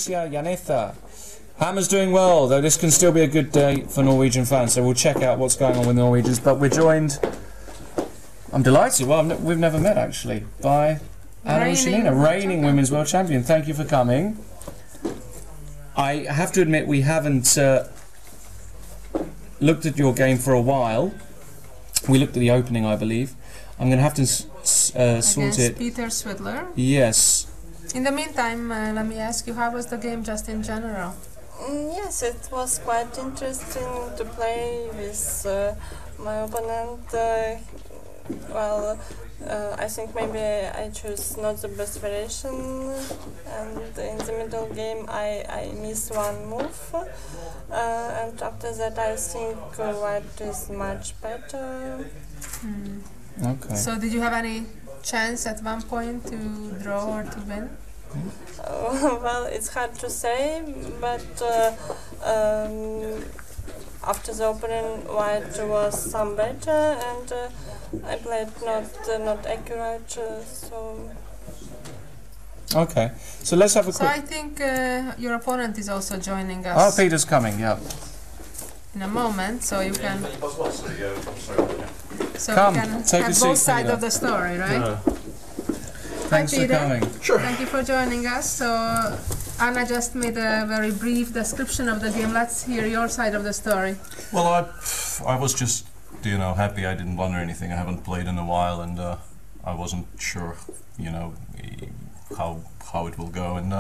Janitha. Hammer's doing well, though this can still be a good day for Norwegian fans, so we'll check out what's going on with Norwegians. But we're joined, I'm delighted, well, we've never met actually, by Anna Ushenina, reigning Women's World Champion. Thank you for coming. I have to admit we haven't looked at your game for a while. We looked at the opening, I believe. I'm going to have to sort it. Peter Svidler. Yes. In the meantime, let me ask you, how was the game just in general? Yes, it was quite interesting to play with my opponent. I think maybe I chose not the best variation, and in the middle game I missed one move, and after that I think white is much better. Okay. So did you have any chance at one point to draw or to win? Well, it's hard to say, but after the opening, white was some better, and I played not accurate. So. Okay, so let's have a quick. So I think your opponent is also joining us. Oh, Peter's coming. Yeah. In a moment, so you can. So Come, we can take a have seat, both sides Peter. of the story, right? Thanks Hi, for Peter. coming. Sure. Thank you for joining us. So Anna just made a very brief description of the game. Let's hear your side of the story. Well, I was just, happy I didn't blunder anything. I haven't played in a while, and I wasn't sure, how it will go. And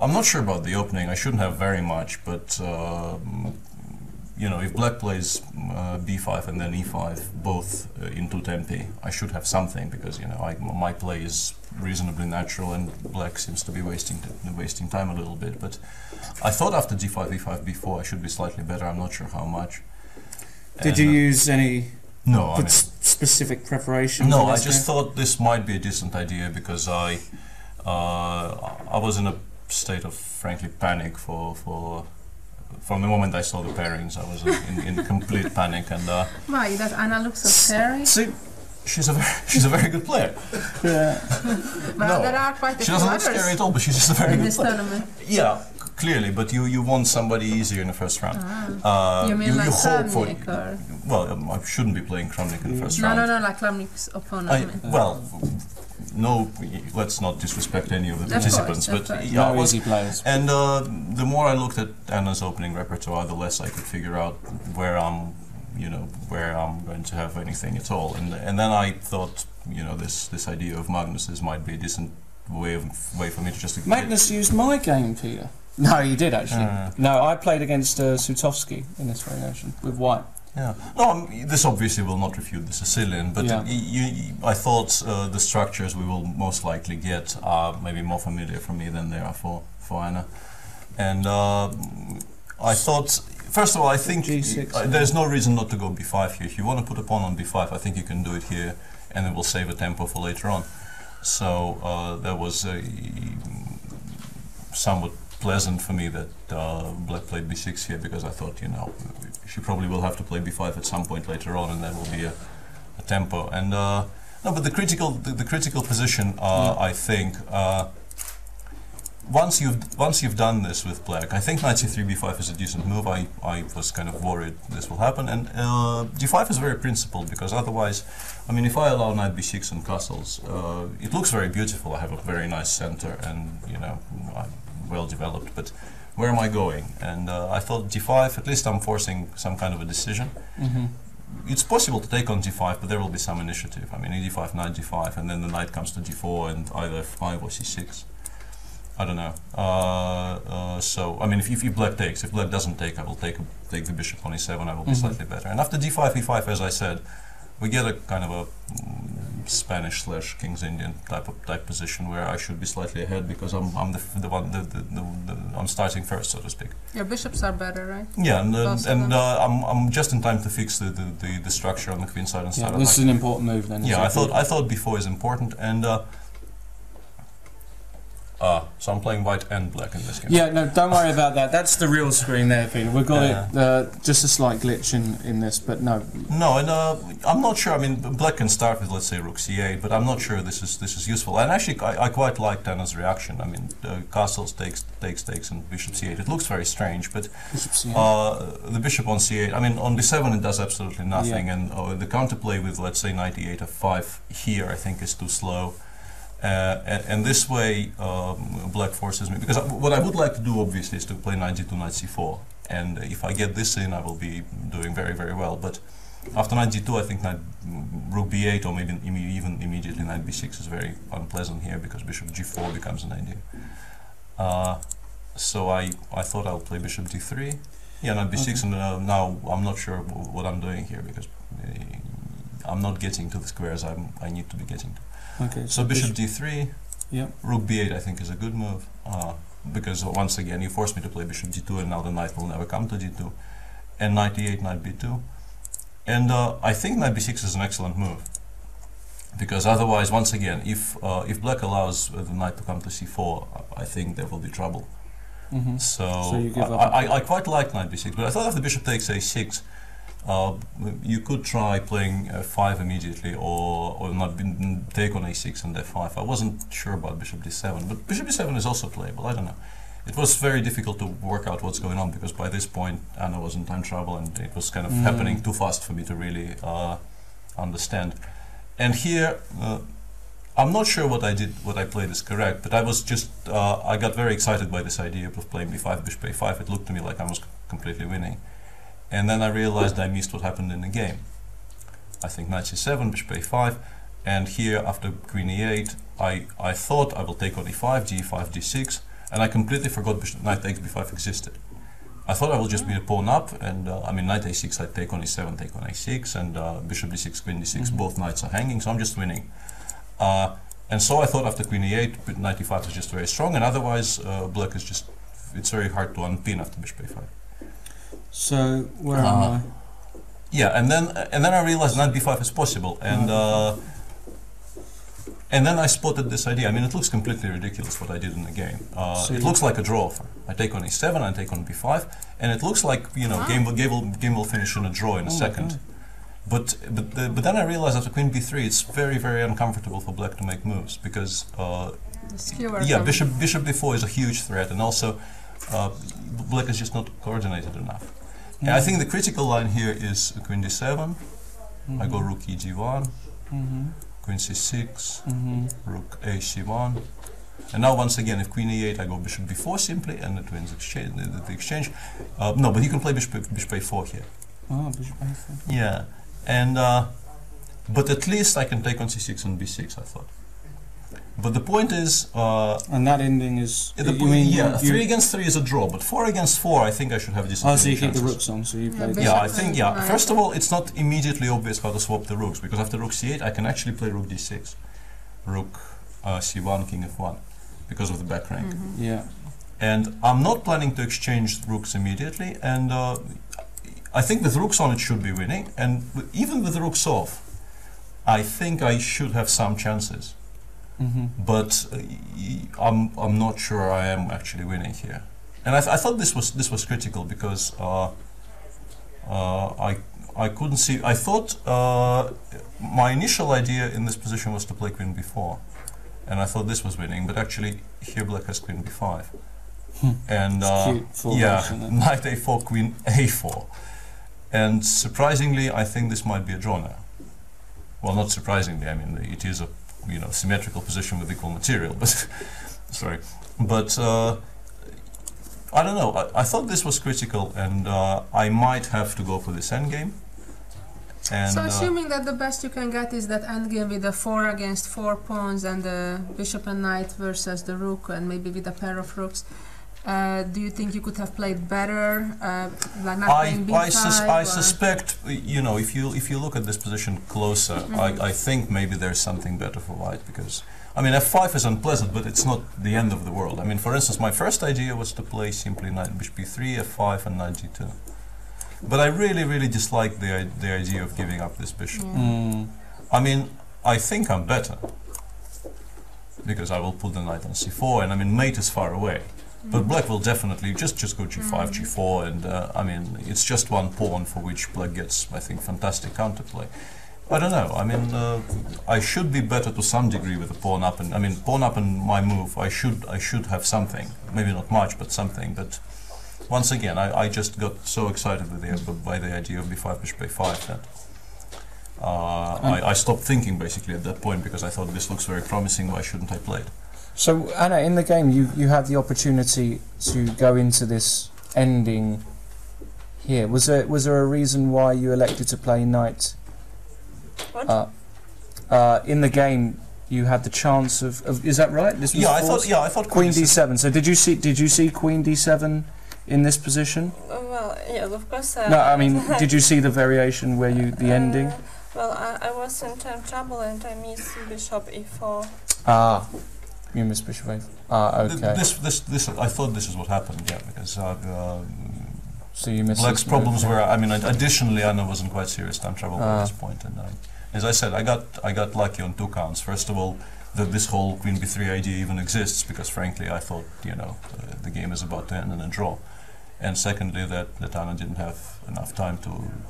I'm not sure about the opening. I shouldn't have very much, but if black plays b5 and then e5, both in two tempi, I should have something, because my play is reasonably natural, and black seems to be wasting time a little bit. But I thought after g5, e5, b4 I should be slightly better. I'm not sure how much. Did you use any specific preparation? No, I just thought this might be a decent idea, because I was in a state of frankly panic from the moment I saw the pairings. I was in complete panic, and Why? Does Anna look so scary? see, she's a very good player. Yeah. Well, there are quite a She few doesn't look others scary at all, but she's just a very in good this player. tournament. Yeah, clearly, but you want somebody easier in the first round. You mean like hope for Kramnik or? well, I shouldn't be playing Kramnik in the first No, round. no, like Kramnik's opponent. No, let's not disrespect any of the Of participants, course, but of No easy players. And the more I looked at Anna's opening repertoire, the less I could figure out where I'm going to have anything at all. And then I thought, this idea of Magnus's might be a decent way for me to just. Magnus used my game, Peter. No, he did actually. No, I played against Sutovsky in this variation with white. Yeah. No, this obviously will not refute the Sicilian, but I thought the structures we will most likely get are maybe more familiar for me than they are for Anna. And I thought, first of all, I think there's no reason not to go b5 here. If you want to put a pawn on b5, I think you can do it here, and it will save a tempo for later on. So that was somewhat pleasant for me that black played b6 here, because I thought, she probably will have to play b5 at some point later on, and there will be a tempo. And no, but the critical position, I think, once you've done this with black, I think knight c3 b5 is a decent move. I was kind of worried this will happen, and g5 is very principled, because otherwise, if I allow knight b6 and castles, it looks very beautiful. I have a very nice center, and I'm well developed, but where am I going? And I thought g5, at least I'm forcing some kind of a decision. It's possible to take on g5, but there will be some initiative. e5, knight g5, and then the knight comes to g4, and either f5 or c6. I don't know. If black takes, if black doesn't take, I will take the bishop on e7. I will be slightly better. And after d5, e5, as I said, we get a kind of a Spanish/King's Indian type position where I should be slightly ahead, because I'm starting first, so to speak. Your bishops are better, right? Yeah, and I'm just in time to fix the structure on the queen side and start. This is an important move then. Yeah, I thought b4 is important, and So I'm playing white and black in this game. Yeah, no, don't worry about that. That's the real screen there, Peter. We've got it, just a slight glitch in this, but no. No, and I'm not sure. I mean, black can start with, let's say, rook c8, but I'm not sure this is useful. And actually, I quite like Anna's reaction. I mean, castles takes, and bishop c8. It looks very strange, but the bishop on c8. I mean, on b7 it does absolutely nothing, and the counterplay with, let's say, knight e8 f5 here, I think, is too slow. And this way, black forces me, because what I would like to do, obviously, is to play knight g2, knight c4, and if I get this in, I will be doing very, very well. But after knight g2, I think knight rook b8, or maybe even immediately knight b6 is very unpleasant here, because bishop g4 becomes an idea. So I thought I'll play bishop d3, yeah, knight b6, and now I'm not sure what I'm doing here, because I'm not getting to the squares I need to be getting to. Okay, so bishop d3, yeah. Rook b8 I think is a good move, because once again you forced me to play bishop g2, and now the knight will never come to g2, and knight e8, knight b2, and I think knight b6 is an excellent move, because otherwise, once again, if black allows the knight to come to c4, I think there will be trouble. So you give up. I quite like knight b6, but I thought if the bishop takes a6, you could try playing f5 immediately, or not take on a6 and f5. I wasn't sure about bishop d7, but bishop d7 is also playable. I don't know. It was very difficult to work out what's going on, because by this point Anna was in time trouble, and it was kind of happening too fast for me to really understand. And here, I'm not sure what I played is correct, but I was just I got very excited by this idea of playing b5, bishop a5. It looked to me like I was completely winning. And then I realized I missed what happened in the game. I think knight c7, bishop a5, and here after queen e8, I thought I will take on e5, g5, d6, and I completely forgot knight takes b5 existed. I thought I will just be a pawn up, and I mean knight a6, I take on e7, take on a6, and bishop d6, queen d6, both knights are hanging, so I'm just winning. And so I thought after queen e8, knight e5 is just very strong, and otherwise black is just, it's very hard to unpin after bishop a5. So where am I? Yeah, and then I realized knight b5 is possible, and then I spotted this idea. I mean, it looks completely ridiculous what I did in the game. It looks like a draw offer. I take on e7, I take on b5, and it looks like, you know, game will finish in a draw in a second. But then I realized after queen b3, it's very, very uncomfortable for black to make moves, because yeah, bishop d4 is a huge threat, and also black is just not coordinated enough. And I think the critical line here is queen d7. I go rook e g1, queen c6, rook a c1, and now once again, if queen e8, I go bishop b4 simply, and it wins the exchange. No, but you can play bishop a4 here. Oh, bishop a4. Yeah, and but at least I can take on c6 and b6, I thought. But the point is, and that ending is. Yeah, 3 against 3 is a draw, but 4 against 4, I think I should have decent. Oh, so you keep the rooks on, so you play. Yeah, I think First of all, it's not immediately obvious how to swap the rooks, because after rook c8, I can actually play rook d6, rook c1, king f1, because of the back rank. Yeah. And I'm not planning to exchange rooks immediately, and I think with rooks on it should be winning, and even with rooks off, I think I should have some chances. But I'm not sure I am actually winning here, and I thought this was critical, because I couldn't see. I thought my initial idea in this position was to play queen b4, and I thought this was winning, but actually here black has queen b5, and yeah, knight a4, queen a4, and surprisingly I think this might be a draw now. Well, not surprisingly. I mean, it is a symmetrical position with equal material, but sorry, but I don't know. I thought this was critical, and I might have to go for this endgame. And so, assuming that the best you can get is that endgame with the 4 against 4 pawns and the bishop and knight versus the rook, and maybe with a pair of rooks, do you think you could have played better, like not playing b5? I suspect, if you look at this position closer, I think maybe there's something better for white, because, I mean, f5 is unpleasant, but it's not the end of the world. I mean, for instance, my first idea was to play simply knight bishop b3, f5, and knight g2. But I really, really dislike the idea of giving up this bishop. I mean, I think I'm better, because I will put the knight on c4, and I mean mate is far away. But black will definitely just go g5, g4, and I mean it's just one pawn for which black gets, I think, fantastic counterplay. I don't know. I mean, I should be better to some degree with the pawn up, and I mean pawn up in my move. I should have something, maybe not much, but something. But once again, I just got so excited with by the idea of b5 bishop a5 that I stopped thinking basically at that point, because I thought this looks very promising. Why shouldn't I play it? So Anna, in the game, you had the opportunity to go into this ending here. Was there a reason why you elected to play knight? What? In the game, you had the chance of is that right? This was I thought queen d7. So did you see queen d7 in this position? Well, yes, of course. No, I mean, did you see the variation where the ending? Well, I was in trouble and I missed bishop e4. Ah, you missed bishop a4. Ah, okay. This I thought this is what happened. Yeah, because so you missed black's problems were. I mean, additionally, Anna was in quite serious time trouble at this point, and as I said, I got lucky on 2 counts. First of all, that this whole queen b3 idea even exists, because frankly, I thought, you know, the game is about to end in a draw. And secondly, that Anna didn't have enough time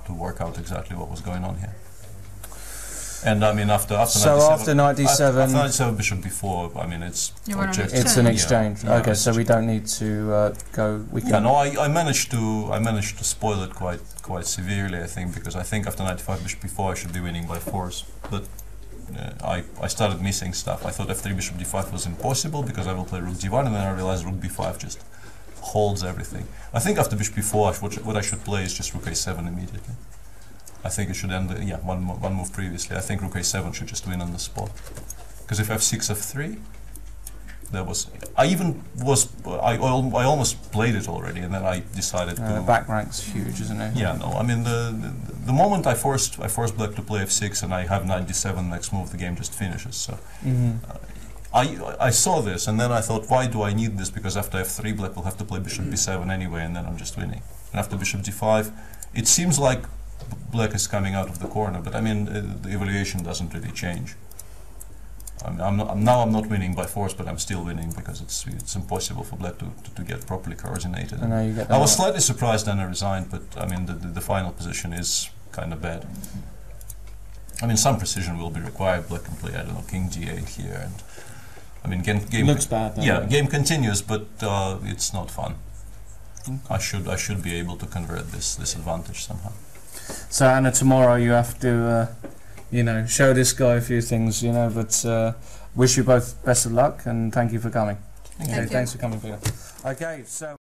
to work out exactly what was going on here. And I mean, after after knight d7, after 97 bishop b4, I mean, it's an exchange. Yeah, okay, so we don't need to go. We can. Yeah, no, I managed to spoil it quite severely, I think, because I think after 95 bishop b4 I should be winning by force, but I started missing stuff. I thought f3 bishop d5 was impossible because I will play rook d1, and then I realized rook b5 just holds everything. I think after bishop b4 what I should play is just rook a7 immediately. I think it should end, one move previously. I think rook a7 should just win on the spot. Because if f6, f3, that was... I almost played it already, and then I decided to... back rank's huge, isn't it? Yeah, no, I mean, the moment I forced black to play f6 and I have knight d7 next move, the game just finishes, so... I saw this, and then I thought, why do I need this? Because after f3, black will have to play bishop b7 anyway, and then I'm just winning. And after bishop d5, it seems like black is coming out of the corner, but I mean, the evaluation doesn't really change. I'm not winning by force, but I'm still winning because it's impossible for black to get properly coordinated. I was slightly surprised Anna resigned, but I mean, the final position is kind of bad. I mean, some precision will be required. Black can play, I don't know, king g8 here, and I mean, game looks bad. Though, yeah, game continues, but it's not fun. I should be able to convert this advantage somehow. So Anna, tomorrow you have to, you know, show this guy a few things, you know. But wish you both best of luck, and thank you for coming. Thank you. Thanks for coming, Peter. Okay, so.